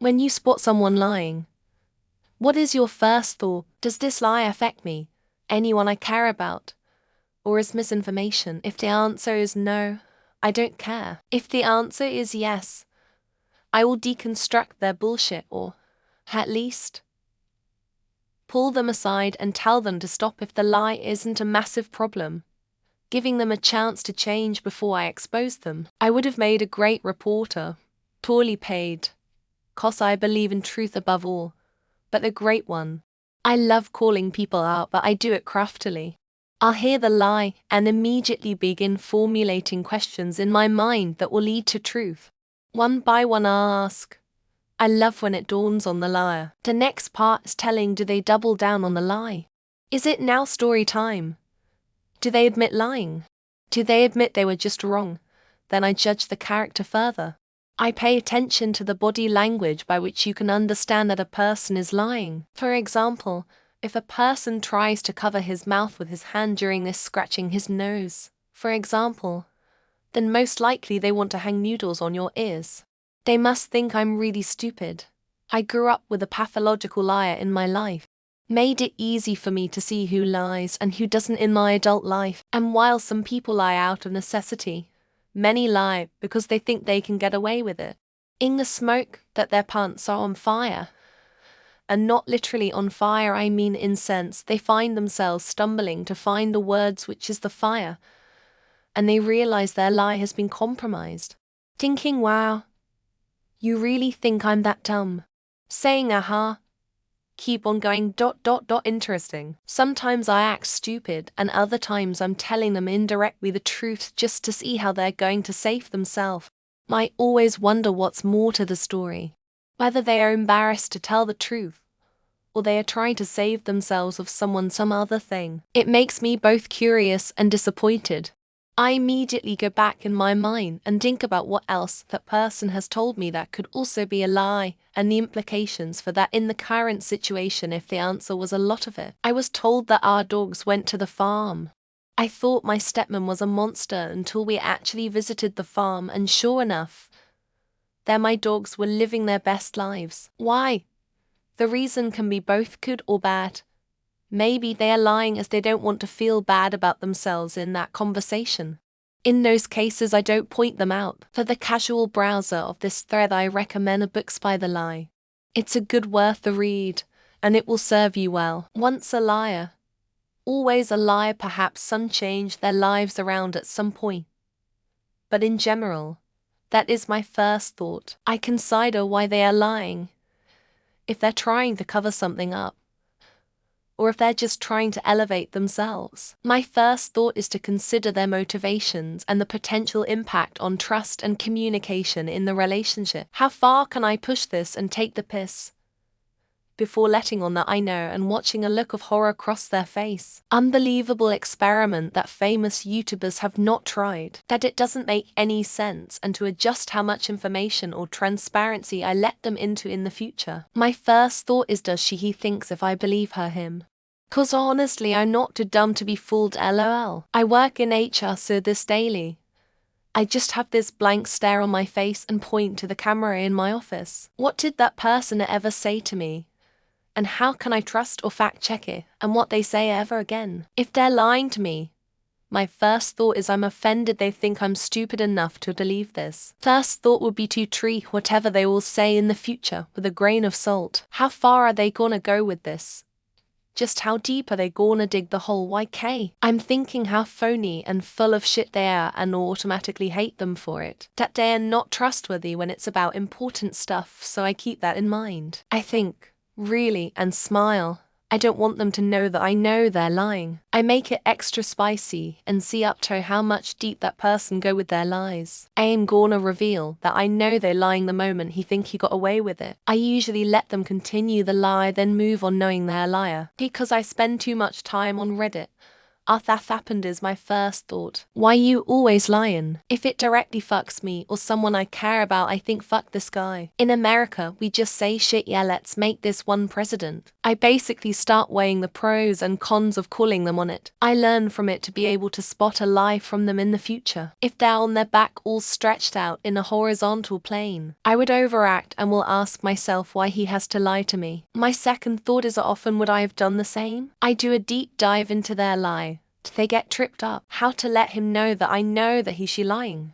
When you spot someone lying, what is your first thought? Does this lie affect me, anyone I care about, or is misinformation? If the answer is no, I don't care. If the answer is yes, I will deconstruct their bullshit or, at least, pull them aside and tell them to stop if the lie isn't a massive problem, giving them a chance to change before I expose them. I would have made a great reporter, poorly paid, 'cause I believe in truth above all, but a great one. I love calling people out, but I do it craftily. I'll hear the lie and immediately begin formulating questions in my mind that will lead to truth. One by one I'll ask. I love when it dawns on the liar. The next part is telling, do they double down on the lie? Is it now story time? Do they admit lying? Do they admit they were just wrong? Then I judge the character further. I pay attention to the body language by which you can understand that a person is lying. For example, if a person tries to cover his mouth with his hand during this, scratching his nose, for example, then most likely they want to hang noodles on your ears. They must think I'm really stupid. I grew up with a pathological liar in my life. Made it easy for me to see who lies and who doesn't in my adult life. And while some people lie out of necessity, many lie because they think they can get away with it. In the smoke that their pants are on fire. And not literally on fire, I mean incense. They find themselves stumbling to find the words which is the fire. And they realize their lie has been compromised. Thinking, wow, you really think I'm that dumb? Saying, aha. Keep on going, ... Interesting. Sometimes I act stupid and other times I'm telling them indirectly the truth just to see how they're going to save themselves. I always wonder what's more to the story. Whether they are embarrassed to tell the truth, or they are trying to save themselves of someone, some other thing. It makes me both curious and disappointed. I immediately go back in my mind and think about what else that person has told me that could also be a lie, and the implications for that in the current situation if the answer was a lot of it. I was told that our dogs went to the farm. I thought my stepmom was a monster until we actually visited the farm, and sure enough, there my dogs were living their best lives. Why? The reason can be both good or bad. Maybe they are lying as they don't want to feel bad about themselves in that conversation. In those cases I don't point them out. For the casual browser of this thread I recommend a Books by the Lie. It's a good worth a read, and it will serve you well. Once a liar, always a liar. Perhaps some change their lives around at some point. But in general, that is my first thought. I consider why they are lying. If they're trying to cover something up, or if they're just trying to elevate themselves. My first thought is to consider their motivations and the potential impact on trust and communication in the relationship. How far can I push this and take the piss before letting on that I know and watching a look of horror cross their face? Unbelievable experiment that famous YouTubers have not tried. That it doesn't make any sense, and to adjust how much information or transparency I let them into in the future. My first thought is, does he thinks if I believe him? 'Cause honestly I'm not too dumb to be fooled, lol. I work in HR, so this daily I just have this blank stare on my face and point to the camera in my office. What did that person ever say to me? And how can I trust or fact check it and what they say ever again? If they're lying to me, my first thought is I'm offended they think I'm stupid enough to believe this. First thought would be to treat whatever they will say in the future with a grain of salt. How far are they gonna go with this? Just how deep are they gonna dig the hole? YK? I'm thinking how phony and full of shit they are and automatically hate them for it. That they are not trustworthy when it's about important stuff, so I keep that in mind. I think, really, and smile. I don't want them to know that I know they're lying. I make it extra spicy and see up to how much deep that person go with their lies. I am gonna reveal that I know they're lying the moment he think he got away with it. I usually let them continue the lie, then move on knowing they're a liar. Because I spend too much time on Reddit, That happened is my first thought. Why you always lying? If it directly fucks me or someone I care about, I think fuck this guy. In America, we just say shit, yeah, let's make this one president. I basically start weighing the pros and cons of calling them on it. I learn from it to be able to spot a lie from them in the future. If they're on their back all stretched out in a horizontal plane, I would overact and will ask myself why he has to lie to me. My second thought is, often would I have done the same? I do a deep dive into their lie. They get tripped up. How to let him know that I know that she lying.